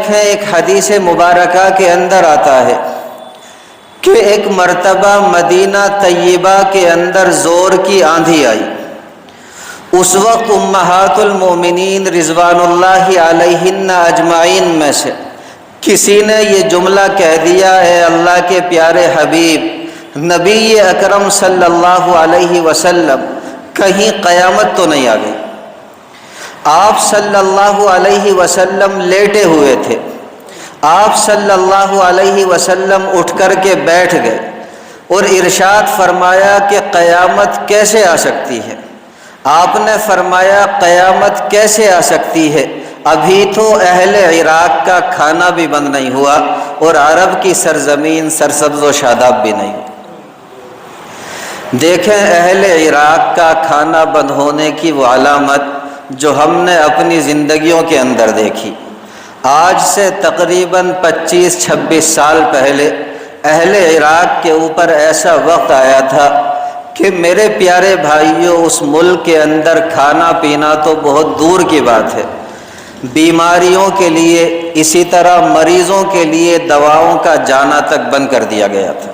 دیکھیں ایک حدیث مبارکہ کے اندر آتا ہے کہ ایک مرتبہ مدینہ طیبہ کے اندر زور کی آندھی آئی۔ اس وقت امہات المومنین رضوان اللہ علیہن اجمعین میں سے کسی نے یہ جملہ کہہ دیا، اے اللہ کے پیارے حبیب نبی اکرم صلی اللہ علیہ وسلم، کہیں قیامت تو نہیں آ گئی؟ آپ صلی اللہ علیہ وسلم لیٹے ہوئے تھے، آپ صلی اللہ علیہ وسلم اٹھ کر کے بیٹھ گئے اور ارشاد فرمایا کہ قیامت کیسے آ سکتی ہے؟ آپ نے فرمایا قیامت کیسے آ سکتی ہے؟ ابھی تو اہل عراق کا کھانا بھی بند نہیں ہوا اور عرب کی سرزمین سرسبز و شاداب بھی نہیں ہوئی۔ دیکھیں اہل عراق کا کھانا بند ہونے کی وہ علامت جو ہم نے اپنی زندگیوں کے اندر دیکھی۔ آج سے تقریباً 25-26 سال پہلے اہل عراق کے اوپر ایسا وقت آیا تھا کہ میرے پیارے بھائیوں، اس ملک کے اندر کھانا پینا تو بہت دور کی بات ہے، بیماریوں کے لیے، اسی طرح مریضوں کے لیے دواؤں کا جانا تک بند کر دیا گیا تھا۔